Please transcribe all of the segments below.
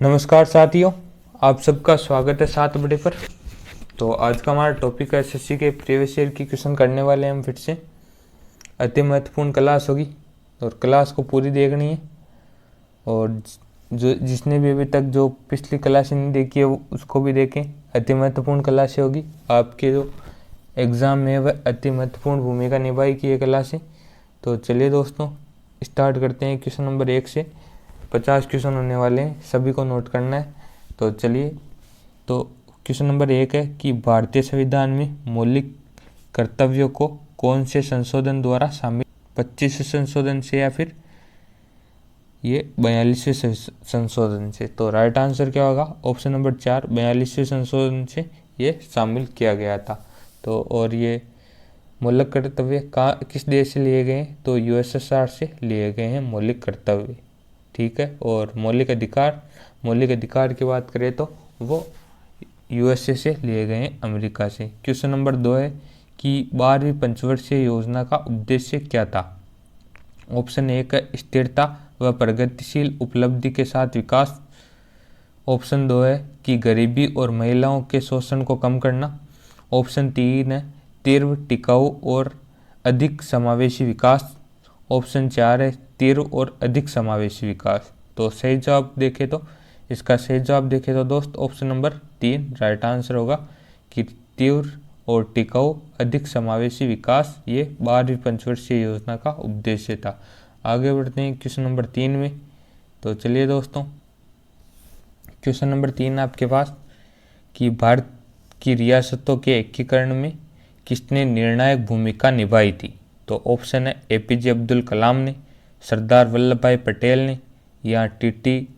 नमस्कार साथियों, आप सबका स्वागत है 7 बड़े पर। तो आज का हमारा टॉपिक है एसएससी के प्रीवियस ईयर की क्वेश्चन करने वाले हैं हम फिर से। अति महत्वपूर्ण क्लास होगी और क्लास को पूरी देखनी है। और जो जिसने भी अभी तक जो पिछली क्लास नहीं देखी है उसको भी देखें। अति महत्वपूर्ण क्लास होगी, आपके जो एग्ज़ाम में वह अति महत्वपूर्ण भूमिका निभाएगी ये क्लास है। तो चलिए दोस्तों स्टार्ट करते हैं। क्वेश्चन नंबर 1 से 50 क्वेश्चन होने वाले हैं, सभी को नोट करना है। तो चलिए, तो क्वेश्चन नंबर 1 है कि भारतीय संविधान में मौलिक कर्तव्यों को कौन से संशोधन द्वारा शामिल, 25वें संशोधन से या फिर ये 42वें संशोधन से। तो राइट आंसर क्या होगा? ऑप्शन नंबर 4, 42वें संशोधन से ये शामिल किया गया था। तो और ये मौलिक कर्तव्य कहाँ किस देश से लिए गए हैं? तो यूएसएसआर से लिए गए हैं मौलिक कर्तव्य, ठीक है। और मौलिक अधिकार की बात करें तो वो यूएसए से लिए गए हैं, अमेरिका से। क्वेश्चन नंबर 2 है कि 12वीं पंचवर्षीय योजना का उद्देश्य क्या था? ऑप्शन 1 है स्थिरता व प्रगतिशील उपलब्धि के साथ विकास। ऑप्शन 2 है कि गरीबी और महिलाओं के शोषण को कम करना। ऑप्शन 3 है तीव्र, टिकाऊ और अधिक समावेशी विकास। ऑप्शन 4 है तीव्र और अधिक समावेशी विकास। तो सही जवाब देखें तो इसका सही जवाब देखें तो दोस्त ऑप्शन नंबर 3 राइट आंसर होगा कि तीव्र और टिकाऊ अधिक समावेशी विकास ये 12वीं पंचवर्षीय योजना का उद्देश्य था। आगे बढ़ते हैं क्वेश्चन नंबर 3 में। तो चलिए दोस्तों, क्वेश्चन नंबर 3 आपके पास कि भारत की रियासतों के एकीकरण में किसने निर्णायक भूमिका निभाई थी? तो ऑप्शन है एपीजे अब्दुल कलाम ने, सरदार वल्लभ भाई पटेल ने, या टीटी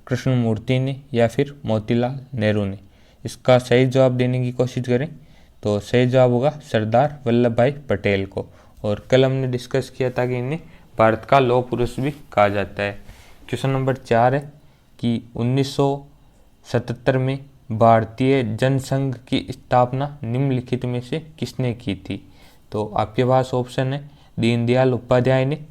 कृष्णमूर्ति ने, या फिर मोतीलाल नेहरू ने। इसका सही जवाब देने की कोशिश करें तो सही जवाब होगा सरदार वल्लभ भाई पटेल को। और कल हमने डिस्कस किया था कि इन्हें भारत का लौह पुरुष भी कहा जाता है। क्वेश्चन नंबर 4 है कि 1977 में भारतीय जनसंघ की स्थापना निम्नलिखित में से किसने की थी? तो आपके पास ऑप्शन है दीनदयाल उपाध्याय ने,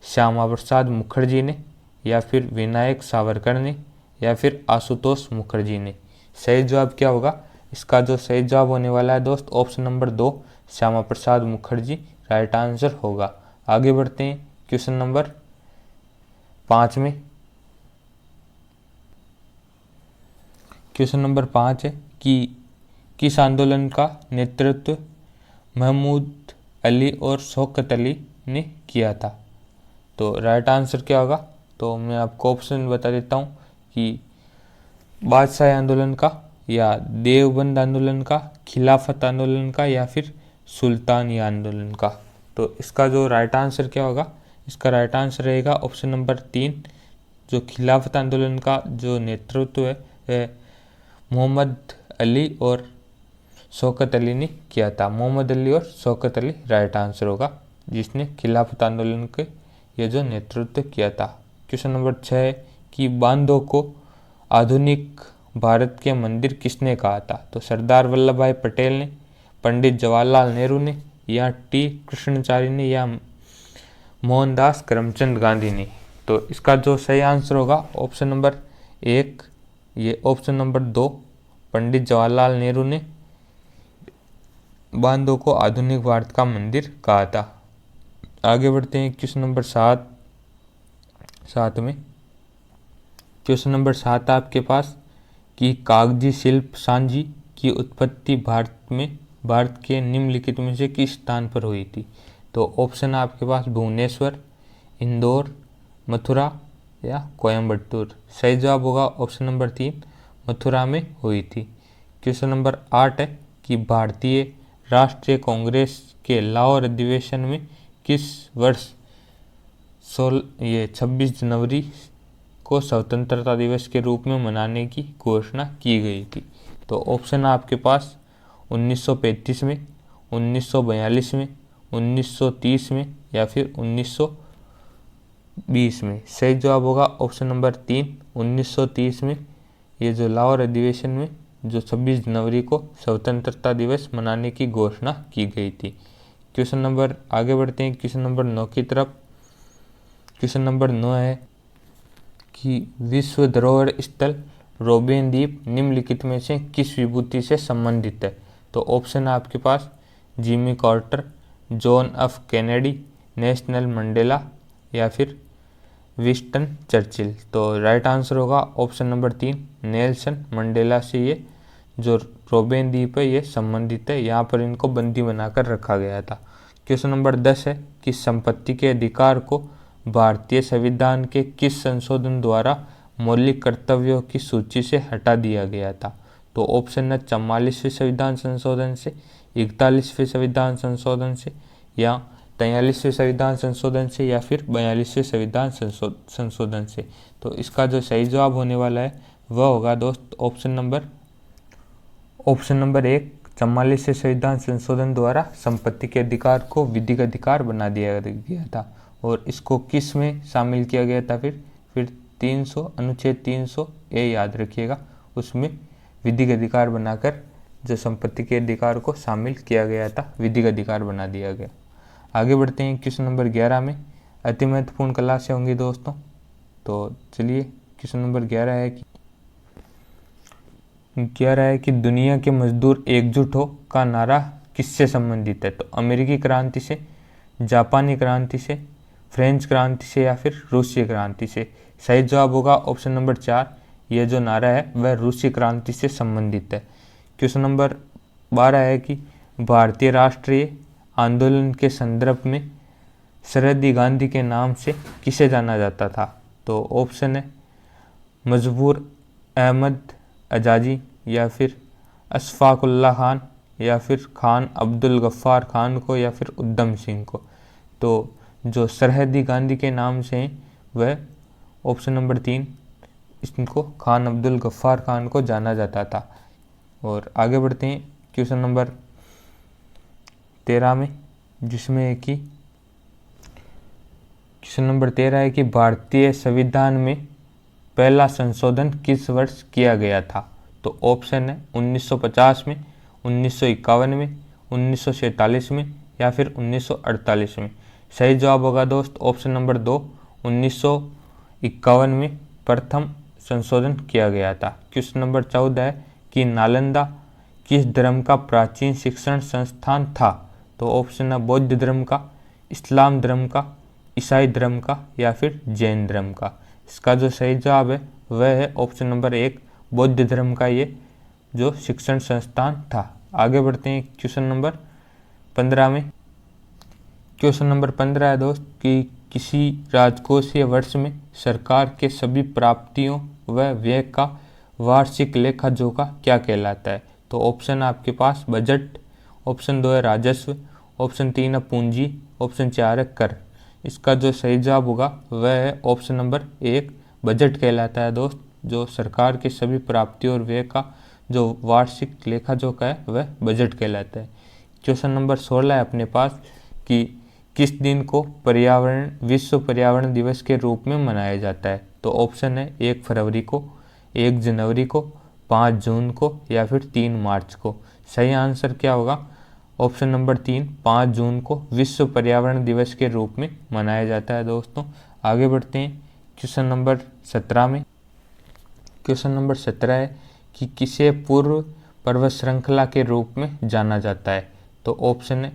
श्यामा प्रसाद मुखर्जी ने, या फिर विनायक सावरकर ने, या फिर आशुतोष मुखर्जी ने। सही जवाब क्या होगा? इसका जो सही जवाब होने वाला है दोस्त option number 2 Shyama Prasad Mukherjee right answer होगा। आगे बढ़ते हैं क्वेश्चन नंबर 5 में। क्वेश्चन नंबर 5 है कि किस आंदोलन का नेतृत्व महमूद अली और शौकत अली ने किया था? तो राइट आंसर क्या होगा? तो मैं आपको ऑप्शन बता देता हूँ कि बादशाही आंदोलन का, या देवबंद आंदोलन का, खिलाफत आंदोलन का, या फिर सुल्तानी आंदोलन का। तो इसका जो राइट आंसर क्या होगा? इसका राइट आंसर रहेगा ऑप्शन नंबर 3, जो खिलाफत आंदोलन का जो नेतृत्व है मोहम्मद अली और शौकत अली ने किया था। मोहम्मद अली और शौकत अली राइट आंसर होगा, जिसने खिलाफत आंदोलन के ये जो नेतृत्व किया था। क्वेश्चन नंबर 6 है कि बांधों को आधुनिक भारत के मंदिर किसने कहा था? तो सरदार वल्लभ भाई पटेल ने, पंडित जवाहरलाल नेहरू ने, या टी कृष्णाचार्य ने, या मोहनदास करमचंद गांधी ने। तो इसका जो सही आंसर होगा ऑप्शन नंबर 1, ये ऑप्शन नंबर 2 पंडित जवाहरलाल नेहरू ने बांधों को आधुनिक भारत का मंदिर कहा था। आगे बढ़ते हैं क्वेश्चन नंबर 7 में। क्वेश्चन नंबर 7 आपके पास कि कागजी शिल्प सांझी की उत्पत्ति भारत के निम्नलिखित में से किस स्थान पर हुई थी? तो ऑप्शन है आपके पास भुवनेश्वर, इंदौर, मथुरा, या कोयम्बटूर। सही जवाब होगा ऑप्शन नंबर 3, मथुरा में हुई थी। क्वेश्चन नंबर 8 है कि भारतीय राष्ट्रीय कांग्रेस के लाहौर अधिवेशन में किस वर्ष 26 जनवरी को स्वतंत्रता दिवस के रूप में मनाने की घोषणा की गई थी? तो ऑप्शन है आपके पास 1935 में, 1942 में, 1930 में, या फिर 1920 में। सही जवाब होगा ऑप्शन नंबर 3, 1930 में। ये जो लाहौर अधिवेशन में जो 26 जनवरी को स्वतंत्रता दिवस मनाने की घोषणा की गई थी। क्वेश्चन नंबर आगे बढ़ते हैं क्वेश्चन नंबर 9 की तरफ। क्वेश्चन नंबर 9 है कि विश्व धरोहर स्थल रोबेन द्वीप निम्नलिखित में से किस विभूति से संबंधित है? तो ऑप्शन है आपके पास Jimmy Carter, John F Kennedy, Nelson Mandela या फिर विंस्टन चर्चिल। तो राइट आंसर होगा ऑप्शन नंबर 3, नेल्सन मंडेला से ये जो रोबेन द्वीप है ये संबंधित है। यहाँ पर इनको बंदी बनाकर रखा गया था। क्वेश्चन नंबर 10 है कि संपत्ति के अधिकार को भारतीय संविधान के किस संशोधन द्वारा मौलिक कर्तव्यों की सूची से हटा दिया गया था? तो ऑप्शन है 44वें संविधान संशोधन से, 41वें संविधान संशोधन से या 43वें संविधान संशोधन से या फिर 42वें संविधान संशोधन से। तो इसका जो सही जवाब होने वाला है वह होगा दोस्त ऑप्शन नंबर 1, 44वें संविधान संशोधन द्वारा संपत्ति के अधिकार को विधिक अधिकार बना दिया गया था। और इसको किस में शामिल किया गया था? फिर 300 अनुच्छेद 300 ए याद रखिएगा, उसमें विधिक अधिकार बनाकर जो संपत्ति के अधिकार को शामिल किया गया था, विधिक अधिकार बना दिया गया। आगे बढ़ते हैं क्वेश्चन नंबर 11 में। अति महत्वपूर्ण क्लासें होंगी दोस्तों। तो चलिए क्वेश्चन नंबर 11 है कि दुनिया के मजदूर एकजुट हो का नारा किससे संबंधित है? तो अमेरिकी क्रांति से, जापानी क्रांति से, फ्रेंच क्रांति से या फिर रूसी क्रांति से। सही जवाब होगा ऑप्शन नंबर 4, यह जो नारा है वह रूसी क्रांति से संबंधित है। क्वेश्चन नंबर 12 है कि भारतीय राष्ट्रीय आंदोलन के संदर्भ में सरहदी गांधी के नाम से किसे जाना जाता था? तो ऑप्शन है मजबूर अहमद आज़ादी या फिर अशफाकुल्ला खान या फिर खान अब्दुल गफ्फार खान को या फिर उद्यम सिंह को। तो जो सरहदी गांधी के नाम से हैं वह ऑप्शन नंबर 3, इनको खान अब्दुल गफ्फार खान को जाना जाता था। और आगे बढ़ते हैं क्वेश्चन नंबर 13 में, जिसमें है कि क्वेश्चन नंबर 13 है कि भारतीय संविधान में पहला संशोधन किस वर्ष किया गया था? तो ऑप्शन है 1950 में, 1951 में, 1947 में या फिर 1948 में। सही जवाब होगा दोस्त ऑप्शन नंबर 2, 1951 में प्रथम संशोधन किया गया था। क्वेश्चन नंबर 14 है कि नालंदा किस धर्म का प्राचीन शिक्षण संस्थान था? तो ऑप्शन है बौद्ध धर्म का, इस्लाम धर्म का, ईसाई धर्म का या फिर जैन धर्म का। इसका जो सही जवाब है वह है ऑप्शन नंबर 1, बौद्ध धर्म का ये जो शिक्षण संस्थान था। आगे बढ़ते हैं क्वेश्चन नंबर 15 में। क्वेश्चन नंबर 15 है दोस्त कि किसी राजकोषीय वर्ष में सरकार के सभी प्राप्तियों व व्यय का वार्षिक लेखा जोखा क्या कहलाता है? तो ऑप्शन है आपके पास बजट, ऑप्शन 2 है राजस्व, ऑप्शन 3 है पूंजी, ऑप्शन 4 है कर। इसका जो सही जवाब होगा वह है ऑप्शन नंबर 1, बजट कहलाता है दोस्त। जो सरकार के सभी प्राप्तियों और व्यय का जो वार्षिक लेखा जोखा है वह बजट कहलाता है। क्वेश्चन नंबर 16 है अपने पास कि किस दिन को विश्व पर्यावरण दिवस के रूप में मनाया जाता है? तो ऑप्शन है 1 फरवरी को, 1 जनवरी को, 5 जून को या फिर 3 मार्च को। सही आंसर क्या होगा? ऑप्शन नंबर 3, 5 जून को विश्व पर्यावरण दिवस के रूप में मनाया जाता है दोस्तों। आगे बढ़ते हैं क्वेश्चन नंबर 17 में। क्वेश्चन नंबर 17 है कि किसे पूर्व पर्वत श्रृंखला के रूप में जाना जाता है? तो ऑप्शन है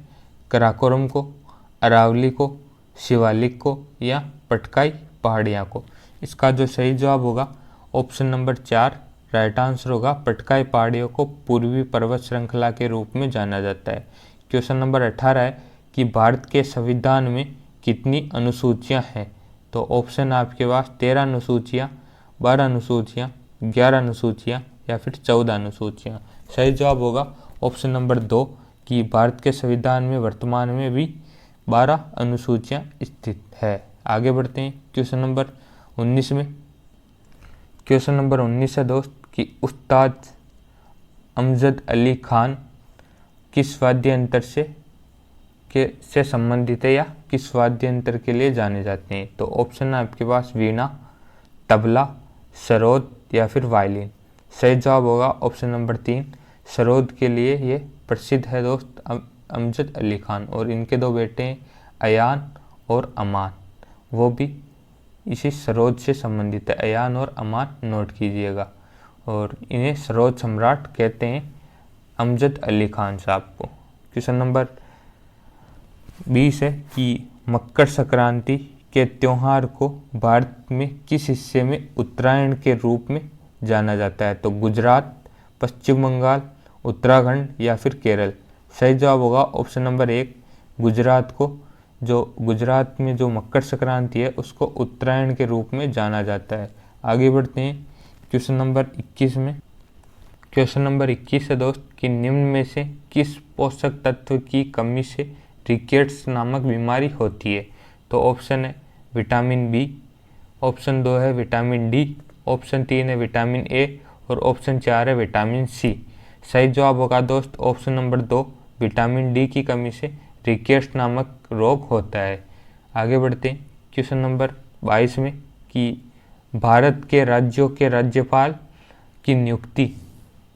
कराकोरम को, अरावली को, शिवालिक को या पटकाई पहाड़ियाँ को। इसका जो सही जवाब होगा ऑप्शन नंबर 4, राइट आंसर होगा पटकाई पहाड़ियों को पूर्वी पर्वत श्रृंखला के रूप में जाना जाता है। क्वेश्चन नंबर 18 है कि भारत के संविधान में कितनी अनुसूचियाँ हैं? तो ऑप्शन है आपके पास 13 अनुसूचियाँ, 12 अनुसूचियाँ, 11 अनुसूचियाँ या फिर 14 अनुसूचियाँ। सही जवाब होगा ऑप्शन नंबर 2 कि भारत के संविधान में वर्तमान में भी 12 अनुसूचियाँ स्थित है। आगे बढ़ते हैं क्वेश्चन नंबर 19 में। क्वेश्चन नंबर 19 है दोस्त कि उस्ताद अमजद अली खान किस वाद्य यंत्र से संबंधित है या किस वाद्य यंत्र के लिए जाने जाते हैं? तो ऑप्शन है आपके पास वीणा, तबला, सरोद या फिर वायलिन। सही जवाब होगा ऑप्शन नंबर 3, सरोद के लिए ये प्रसिद्ध है दोस्त अमजद अली खान। और इनके 2 बेटे हैं अयान और अमान, वो भी इसी सरोद से संबंधित है। अयान और अमान नोट कीजिएगा। और इन्हें सर्वोच्च सम्राट कहते हैं अमजद अली खान साहब को। क्वेश्चन नंबर 20 है कि मकर संक्रांति के त्योहार को भारत में किस हिस्से में उत्तरायण के रूप में जाना जाता है? तो गुजरात, पश्चिम बंगाल, उत्तराखंड या फिर केरल। सही जवाब होगा ऑप्शन नंबर 1 गुजरात को। जो गुजरात में जो मकर संक्रांति है उसको उत्तरायण के रूप में जाना जाता है। आगे बढ़ते हैं क्वेश्चन नंबर 21 में। क्वेश्चन नंबर 21 है दोस्त कि निम्न में से किस पोषक तत्व की कमी से रिकेट्स नामक बीमारी होती है? तो ऑप्शन है विटामिन बी, ऑप्शन 2 है विटामिन डी, ऑप्शन 3 है विटामिन ए और ऑप्शन 4 है विटामिन सी। सही जवाब होगा दोस्त ऑप्शन नंबर 2 विटामिन डी की कमी से रिकेट्स नामक रोग होता है। आगे बढ़ते हैं क्वेश्चन नंबर 22 में कि भारत के राज्यों के राज्यपाल की नियुक्ति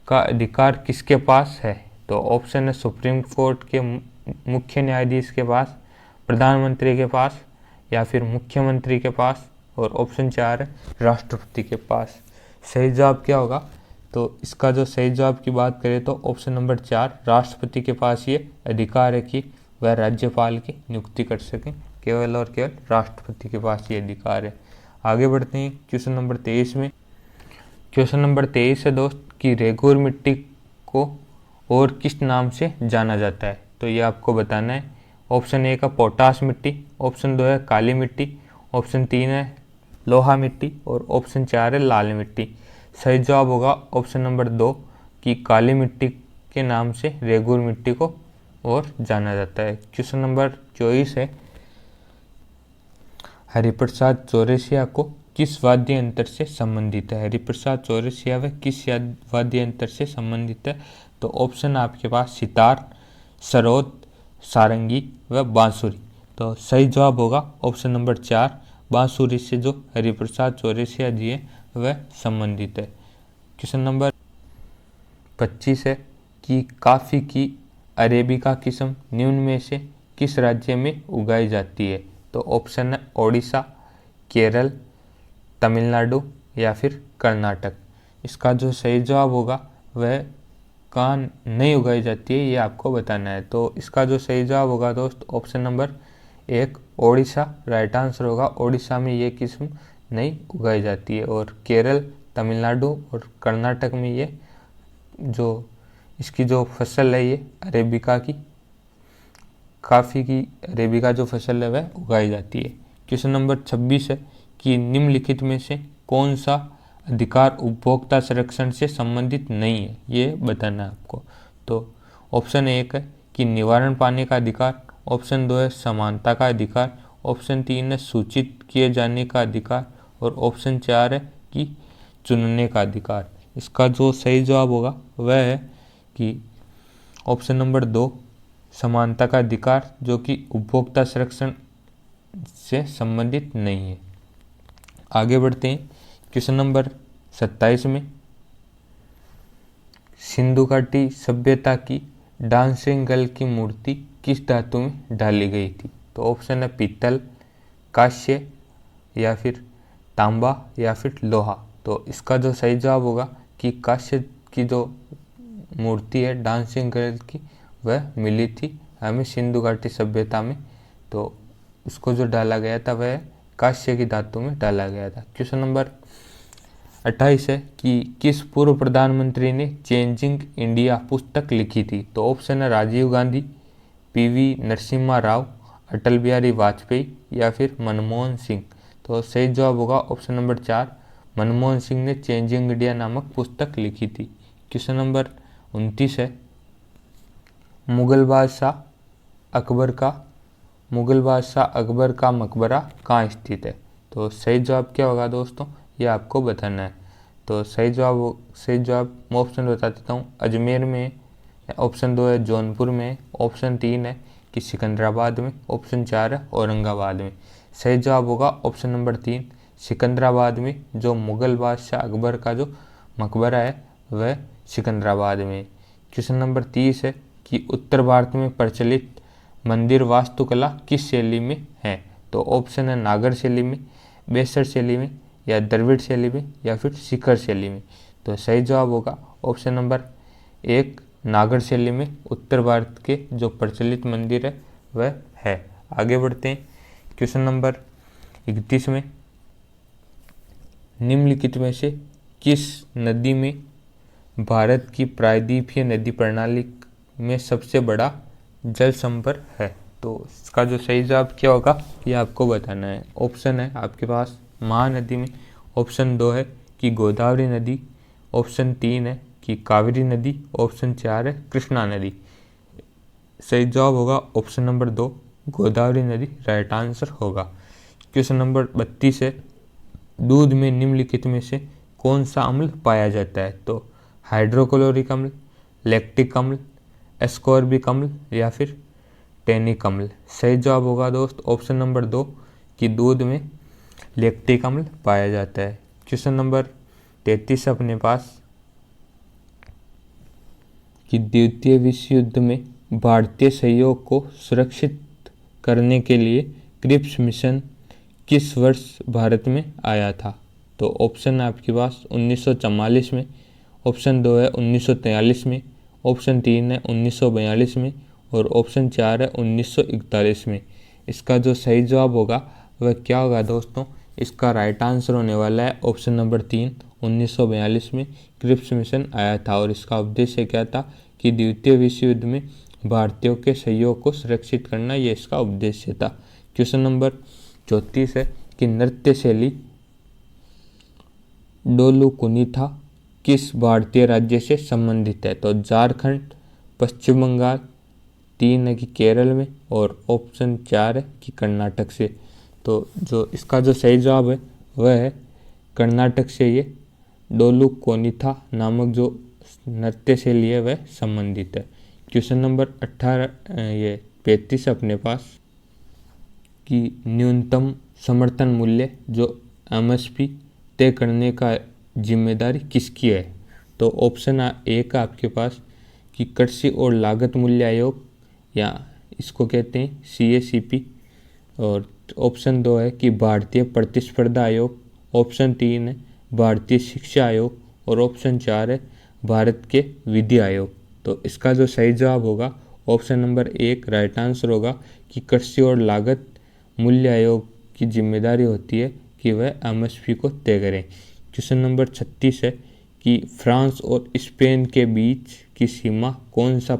का अधिकार किसके पास है? तो ऑप्शन है सुप्रीम कोर्ट के मुख्य न्यायाधीश के पास, प्रधानमंत्री के पास या फिर मुख्यमंत्री के पास और ऑप्शन 4 है राष्ट्रपति के पास। सही जवाब क्या होगा? तो इसका जो सही जवाब की बात करें तो ऑप्शन नंबर 4 राष्ट्रपति के पास ये अधिकार है कि वह राज्यपाल की नियुक्ति कर सकें। केवल और केवल राष्ट्रपति के पास ये अधिकार है। आगे बढ़ते हैं क्वेश्चन नंबर 23 में। क्वेश्चन नंबर 23 है दोस्त कि रेगुर मिट्टी को और किस नाम से जाना जाता है? तो ये आपको बताना है। ऑप्शन 1 है पोटास मिट्टी, ऑप्शन 2 है काली मिट्टी, ऑप्शन 3 है लोहा मिट्टी और ऑप्शन 4 है लाल मिट्टी। सही जवाब होगा ऑप्शन नंबर 2 कि काली मिट्टी के नाम से रेगुर मिट्टी को और जाना जाता है। क्वेश्चन नंबर 24 है हरिप्रसाद चौरसिया को किस वाद्य यंत्र से संबंधित है? हरिप्रसाद चौरसिया वह किस वाद्य यंत्र से संबंधित है? तो ऑप्शन आपके पास सितार, सरोद, सारंगी व बांसुरी। तो सही जवाब होगा ऑप्शन नंबर 4 बांसुरी से जो हरिप्रसाद चौरसिया जी है वह संबंधित है। क्वेश्चन नंबर 25 है कि कॉफ़ी की अरेबिका किस्म निम्न में से किस राज्य में उगाई जाती है? तो ऑप्शन है ओडिशा, केरल, तमिलनाडु या फिर कर्नाटक। इसका जो सही जवाब होगा वह कहाँ नहीं उगाई जाती है ये आपको बताना है। तो इसका जो सही जवाब होगा दोस्त option number 1 Odisha right answer होगा। ओडिशा में ये किस्म नहीं उगाई जाती है और केरल, तमिलनाडु और कर्नाटक में ये जो इसकी जो फसल है ये अरेबिका की कॉफ़ी की अरेबिका जो फसल है वह उगाई जाती है। क्वेश्चन नंबर 26 है कि निम्नलिखित में से कौन सा अधिकार उपभोक्ता संरक्षण से संबंधित नहीं है ये बताना है आपको। तो ऑप्शन 1 है कि निवारण पाने का अधिकार, ऑप्शन 2 है समानता का अधिकार, ऑप्शन 3 है सूचित किए जाने का अधिकार और ऑप्शन 4 है कि चुनने का अधिकार। इसका जो सही जवाब होगा वह है कि ऑप्शन नंबर 2 समानता का अधिकार जो कि उपभोक्ता संरक्षण से संबंधित नहीं है। आगे बढ़ते हैं क्वेश्चन नंबर 27 में। सिंधु घाटी सभ्यता की डांसिंग गर्ल की मूर्ति किस धातु में डाली गई थी? तो ऑप्शन है पीतल, कांस्य या फिर तांबा या फिर लोहा। तो इसका जो सही जवाब होगा कि कांस्य की जो मूर्ति है डांसिंग गर्ल की वह मिली थी हमें सिंधु घाटी सभ्यता में। तो उसको जो डाला गया था वह कांस्य की धातु में डाला गया था। क्वेश्चन नंबर 28 है कि किस पूर्व प्रधानमंत्री ने चेंजिंग इंडिया पुस्तक लिखी थी? तो ऑप्शन है राजीव गांधी, पीवी नरसिम्हा राव, अटल बिहारी वाजपेयी या फिर मनमोहन सिंह। तो सही जवाब होगा ऑप्शन नंबर 4 मनमोहन सिंह ने चेंजिंग इंडिया नामक पुस्तक लिखी थी। क्वेश्चन नंबर 29 है मुगल बादशाह अकबर का मकबरा कहाँ स्थित है? तो सही जवाब क्या होगा दोस्तों ये आपको बताना है। तो सही जवाब मैं ऑप्शन बता देता हूँ। अजमेर में, ऑप्शन 2 है जौनपुर में, ऑप्शन 3 है कि सिकंदराबाद में, ऑप्शन 4 है औरंगाबाद में। सही जवाब होगा ऑप्शन नंबर 3 सिकंदराबाद में। जो मुगल बादशाह अकबर का जो मकबरा है वह सिकंदराबाद में। क्वेश्चन नंबर 30 है कि उत्तर भारत में प्रचलित मंदिर वास्तुकला किस शैली में है? तो ऑप्शन है नागर शैली में, बेसर शैली में या द्रविड़ शैली में या फिर शिखर शैली में। तो सही जवाब होगा ऑप्शन नंबर 1, नागर शैली में उत्तर भारत के जो प्रचलित मंदिर है वह है। आगे बढ़ते हैं क्वेश्चन नंबर 31 में, निम्नलिखित में से किस नदी में भारत की प्रायद्वीपीय नदी प्रणाली में सबसे बड़ा जल संपर्क है? तो इसका जो सही जवाब क्या होगा ये आपको बताना है। ऑप्शन है आपके पास महानदी में, ऑप्शन 2 है कि गोदावरी नदी, ऑप्शन 3 है कि कावेरी नदी, ऑप्शन 4 है कृष्णा नदी। सही जवाब होगा ऑप्शन नंबर 2, गोदावरी नदी राइट आंसर होगा। क्वेश्चन नंबर 32 है, दूध में निम्नलिखित में से कौन सा अम्ल पाया जाता है? तो हाइड्रोक्लोरिक अम्ल, लैक्टिक अम्ल, एस्कॉर्बिक अम्ल या फिर टैनिक अम्ल। सही जवाब होगा दोस्त ऑप्शन नंबर 2 कि दूध में लैक्टिक अम्ल पाया जाता है। क्वेश्चन नंबर 33 अपने पास कि द्वितीय विश्व युद्ध में भारतीय सहयोग को सुरक्षित करने के लिए क्रिप्स मिशन किस वर्ष भारत में आया था? तो ऑप्शन है आपके पास 1944 में, ऑप्शन 2 है 1943 में, ऑप्शन 3 है 1942 में और ऑप्शन 4 है 1941 में। इसका जो सही जवाब होगा वह क्या होगा दोस्तों? इसका राइट आंसर होने वाला है ऑप्शन नंबर 3, 1942 में क्रिप्स मिशन आया था और इसका उद्देश्य क्या था कि द्वितीय विश्व युद्ध में भारतीयों के सहयोग को सुरक्षित करना, ये इसका उद्देश्य था। क्वेश्चन नंबर 34 है कि नृत्य शैली डोलू कुनीथा किस भारतीय राज्य से संबंधित है? तो झारखंड, पश्चिम बंगाल, 3 है कि केरल में और ऑप्शन 4 है कि कर्नाटक से। तो जो इसका जो सही जवाब है वह है कर्नाटक से ये डोलू कोनिथा नामक जो नृत्य शैली है वह संबंधित है। क्वेश्चन नंबर 35 अपने पास कि न्यूनतम समर्थन मूल्य जो MSP तय करने का जिम्मेदारी किसकी है? तो ऑप्शन 1 आपके पास कि कृषि और लागत मूल्य आयोग या इसको कहते हैं CACP और ऑप्शन 2 है कि भारतीय प्रतिस्पर्धा आयोग, ऑप्शन 3 है भारतीय शिक्षा आयोग और ऑप्शन 4 है भारत के विधि आयोग। तो इसका जो सही जवाब होगा ऑप्शन नंबर 1 राइट आंसर होगा कि कृषि और लागत मूल्य आयोग की जिम्मेदारी होती है कि वह MSP को तय करें। क्वेश्चन नंबर 36 है कि फ्रांस और स्पेन के बीच की सीमा कौन सा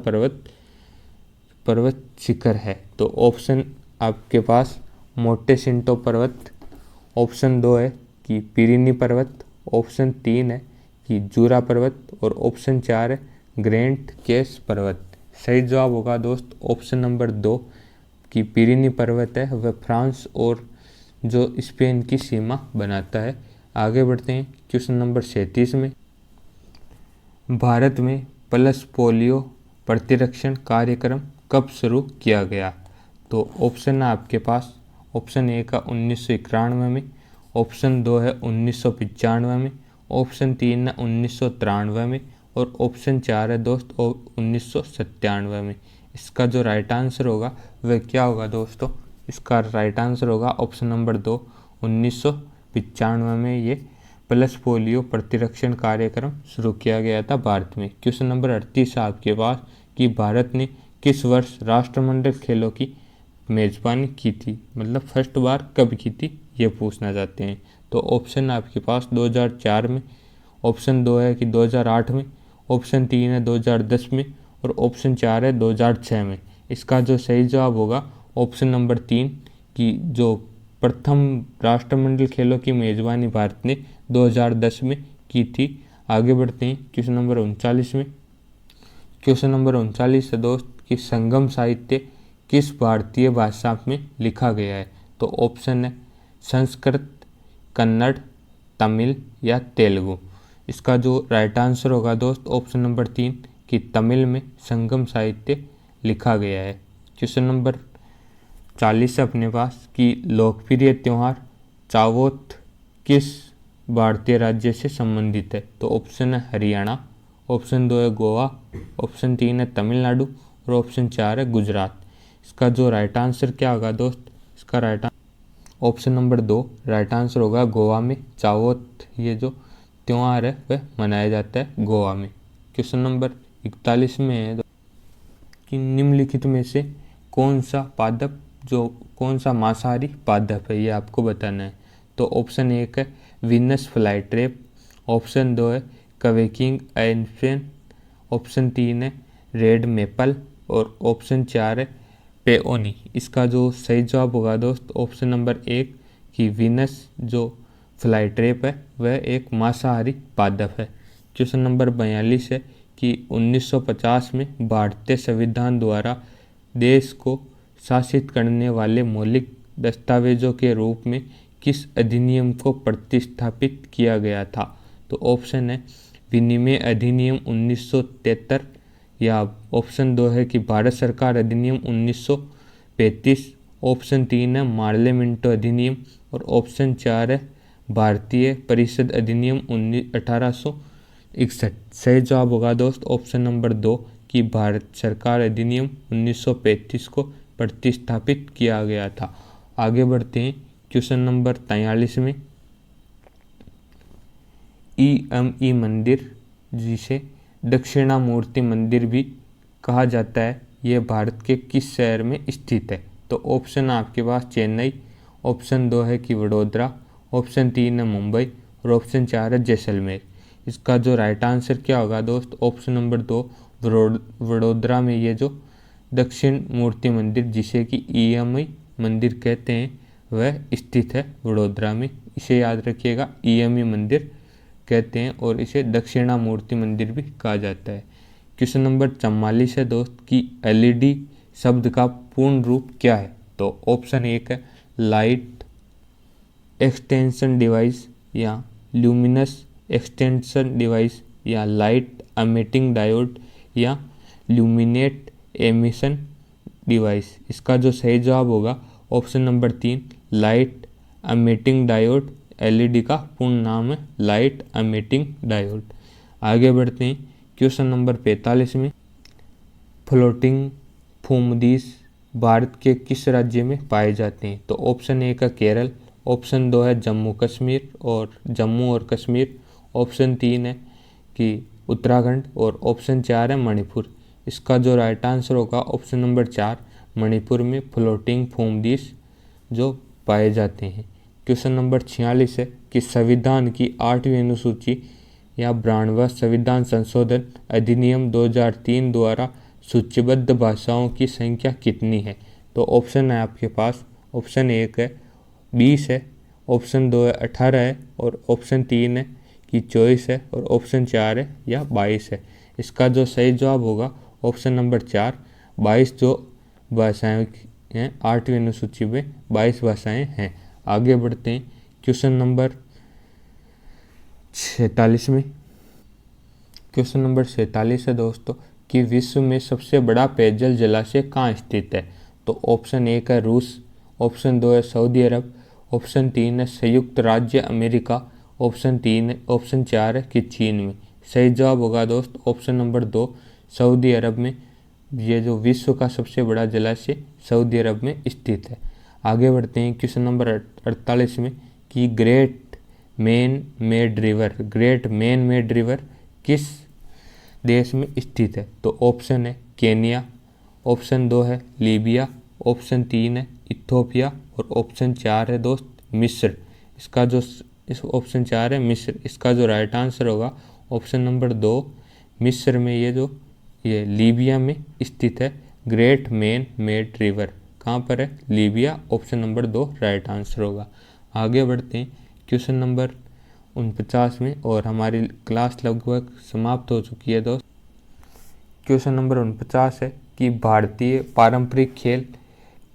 पर्वत शिखर है? तो ऑप्शन आपके पास मोंटेसिंटो पर्वत, ऑप्शन 2 है कि पिरिनी पर्वत, ऑप्शन 3 है कि जूरा पर्वत और ऑप्शन 4 है ग्रैंड केस पर्वत। सही जवाब होगा दोस्त ऑप्शन नंबर 2 कि पिरिनी पर्वत है वह फ्रांस और जो स्पेन की सीमा बनाता है। आगे बढ़ते हैं क्वेश्चन नंबर 37 में, भारत में पल्स पोलियो प्रतिरक्षण कार्यक्रम कब शुरू किया गया? तो ऑप्शन है आपके पास ऑप्शन 1 है 1991 में, ऑप्शन 2 है 1995 में, ऑप्शन 3 है 1993 में और ऑप्शन 4 है दोस्त 1997 में। इसका जो राइट आंसर होगा वह क्या होगा दोस्तों? इसका राइट आंसर होगा ऑप्शन नंबर 2, 1995 में ये पल्स पोलियो प्रतिरक्षण कार्यक्रम शुरू किया गया था भारत में। क्वेश्चन नंबर 38 है आपके पास कि भारत ने किस वर्ष राष्ट्रमंडल खेलों की मेज़बानी की थी, मतलब फर्स्ट बार कब की थी ये पूछना चाहते हैं। तो ऑप्शन आपके पास 2004 में, ऑप्शन 2 है कि 2008 में, ऑप्शन 3 है 2010 में और ऑप्शन 4 है 2006 में। इसका जो सही जवाब होगा ऑप्शन नंबर 3 कि जो प्रथम राष्ट्रमंडल खेलों की मेज़बानी भारत ने 2010 में की थी। आगे बढ़ते हैं क्वेश्चन नंबर 39 में। क्वेश्चन नंबर 39 है दोस्त कि संगम साहित्य किस भारतीय भाषा में लिखा गया है? तो ऑप्शन है संस्कृत, कन्नड़, तमिल या तेलुगु। इसका जो राइट आंसर होगा दोस्त ऑप्शन नंबर 3 कि तमिल में संगम साहित्य लिखा गया है। क्वेश्चन नंबर 40 अपने पास कि लोकप्रिय त्यौहार चावोथ किस भारतीय राज्य से संबंधित है? तो ऑप्शन है हरियाणा, ऑप्शन 2 है गोवा, ऑप्शन 3 है तमिलनाडु और ऑप्शन 4 है गुजरात। इसका जो राइट आंसर क्या होगा दोस्त? इसका right option number 2 right answer होगा गोवा में चावोथ ये जो त्यौहार है वह मनाया जाता है गोवा में। क्वेश्चन नंबर 41 में है कि निम्नलिखित में से कौन सा मांसाहारी पादप है, ये आपको बताना है। तो ऑप्शन 1 है वीनस फ्लाईट्रैप, ऑप्शन 2 है क्वेकिंग एस्पेन, ऑप्शन 3 है रेड मेपल और ऑप्शन 4 है पेओनी। इसका जो सही जवाब होगा दोस्त ऑप्शन नंबर 1 कि वीनस जो फ्लाईट्रैप है वह एक मांसाहारी पादप है। क्वेश्चन नंबर 42 है कि 1950 में भारतीय संविधान द्वारा देश को शासित करने वाले मौलिक दस्तावेजों के रूप में किस अधिनियम को प्रतिस्थापित किया गया था। तो ऑप्शन है विनिमय अधिनियम 1973, या ऑप्शन 2 है कि भारत सरकार अधिनियम 1935, ऑप्शन 3 है मार्ले मिंटो अधिनियम और ऑप्शन 4 है भारतीय परिषद अधिनियम 1861। सही जवाब होगा दोस्त ऑप्शन नंबर 2 कि भारत सरकार अधिनियम 1935 को प्रतिस्थापित किया गया था। आगे बढ़ते हैं क्वेश्चन नंबर 43 में। ईएमई मंदिर, जिसे दक्षिणामूर्ति मंदिर भी कहा जाता है, यह भारत के किस शहर में स्थित है। तो ऑप्शन आपके पास चेन्नई, ऑप्शन 2 है कि वडोदरा, ऑप्शन 3 है मुंबई और ऑप्शन 4 है जैसलमेर। इसका जो राइट आंसर क्या होगा दोस्त ऑप्शन नंबर 2 वडोदरा में ये जो दक्षिण मूर्ति मंदिर, जिसे कि ईएमई मंदिर कहते हैं, वह स्थित है वडोदरा में। इसे याद रखिएगा, ईएमई मंदिर कहते हैं और इसे दक्षिणामूर्ति मंदिर भी कहा जाता है। क्वेश्चन नंबर 44 है दोस्त कि एलईडी शब्द का पूर्ण रूप क्या है। तो ऑप्शन 1 है लाइट एक्सटेंशन डिवाइस, या ल्यूमिनस एक्सटेंशन डिवाइस, या लाइट एमिटिंग डायोड, या ल्यूमिनेट एमिशन डिवाइस। इसका जो सही जवाब होगा option number 3 light emitting diode. LED का पूर्ण नाम है लाइट एमिटिंग डायोड। आगे बढ़ते हैं क्वेश्चन नंबर 45 में। फ्लोटिंग फुमदीस भारत के किस राज्य में पाए जाते हैं। तो ऑप्शन 1 है केरल, ऑप्शन 2 है जम्मू और कश्मीर, ऑप्शन 3 है कि उत्तराखंड और ऑप्शन 4 है मणिपुर। इसका जो राइट आंसर होगा ऑप्शन नंबर 4 मणिपुर में फ्लोटिंग फुमदीस जो पाए जाते हैं। क्वेश्चन नंबर 46 है कि संविधान की 8वीं अनुसूची या 92वां संविधान संशोधन अधिनियम 2003 द्वारा सूचीबद्ध भाषाओं की संख्या कितनी है। तो ऑप्शन है आपके पास, ऑप्शन 1 है 20 है, ऑप्शन 2 है 18 है और ऑप्शन 3 है कि 24 है और ऑप्शन 4 है या 22 है। इसका जो सही जवाब होगा ऑप्शन नंबर 4 22 जो भाषाएं हैं 8वीं अनुसूची में 22 भाषाएं हैं। आगे बढ़ते हैं क्वेश्चन नंबर 46 में। क्वेश्चन नंबर 47 है दोस्तों कि विश्व में सबसे बड़ा पेयजल जलाशय कहाँ स्थित है। तो ऑप्शन 1 है रूस, ऑप्शन 2 है सऊदी अरब, ऑप्शन 3 है संयुक्त राज्य अमेरिका, ऑप्शन 4 है कि चीन में। सही जवाब होगा दोस्त ऑप्शन नंबर 2 सऊदी अरब में। ये जो विश्व का सबसे बड़ा जलाशय सऊदी अरब में स्थित है। आगे बढ़ते हैं क्वेश्चन नंबर 48 में कि ग्रेट मैन मेड रिवर किस देश में स्थित है। तो ऑप्शन है केनिया, ऑप्शन 2 है लीबिया, ऑप्शन 3 है इथोपिया और ऑप्शन 4 है दोस्त मिस्र। इस ऑप्शन 4 है मिस्र। इसका जो राइट आंसर होगा ऑप्शन नंबर 2 मिस्र में। ये लीबिया में स्थित है ग्रेट मैन मेड रिवर। कहाँ पर है? Libya. Option number 2 right answer होगा। आगे बढ़ते हैं क्वेश्चन नंबर 49 में और हमारी क्लास लगभग समाप्त हो चुकी है दोस्त। क्वेश्चन नंबर 49 है कि भारतीय पारंपरिक खेल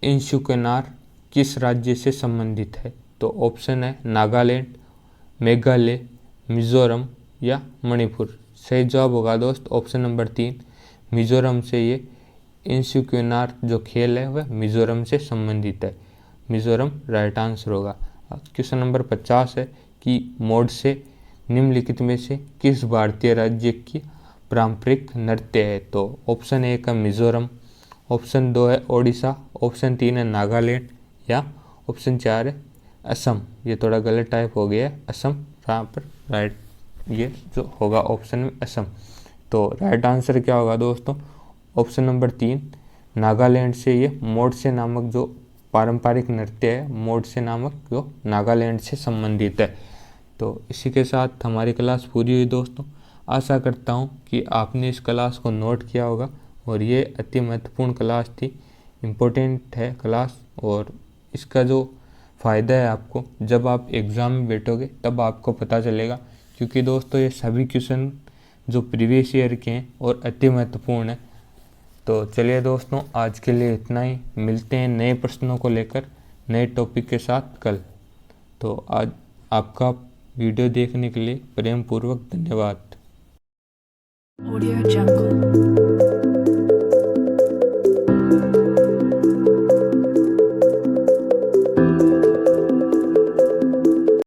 इंशुकनार किस राज्य से संबंधित है। तो ऑप्शन है नागालैंड, मेघालय, मिजोरम या मणिपुर। सही जवाब होगा दोस्त ऑप्शन नंबर 3 मिजोरम से। ये इंशुकनार जो खेल है वह मिजोरम से संबंधित है। मिजोरम राइट आंसर होगा। क्वेश्चन नंबर 50 है कि मोड से निम्नलिखित में से किस भारतीय राज्य की पारंपरिक नृत्य है। तो ऑप्शन 1 है मिजोरम, ऑप्शन 2 है ओडिशा, ऑप्शन 3 है नागालैंड या ऑप्शन 4 है असम। ये थोड़ा गलत टाइप हो गया है, असम यहाँ पर राइट ये जो होगा ऑप्शन में असम। तो राइट आंसर क्या होगा दोस्तों, ऑप्शन नंबर 3 नागालैंड से ये मोडसे नामक जो पारंपरिक नृत्य है, मोडसे नामक जो नागालैंड से संबंधित है। तो इसी के साथ हमारी क्लास पूरी हुई दोस्तों। आशा करता हूँ कि आपने इस क्लास को नोट किया होगा और ये अति महत्वपूर्ण क्लास थी, इम्पोर्टेंट है क्लास। और इसका जो फ़ायदा है आपको, जब आप एग्ज़ाम में बैठोगे तब आपको पता चलेगा, क्योंकि दोस्तों ये सभी क्वेश्चन जो प्रीवियस ईयर के हैं और अति महत्वपूर्ण है। तो चलिए दोस्तों, आज के लिए इतना ही। मिलते हैं नए प्रश्नों को लेकर नए टॉपिक के साथ कल। तो आज आपका वीडियो देखने के लिए प्रेम पूर्वक धन्यवाद। Audio Jungle।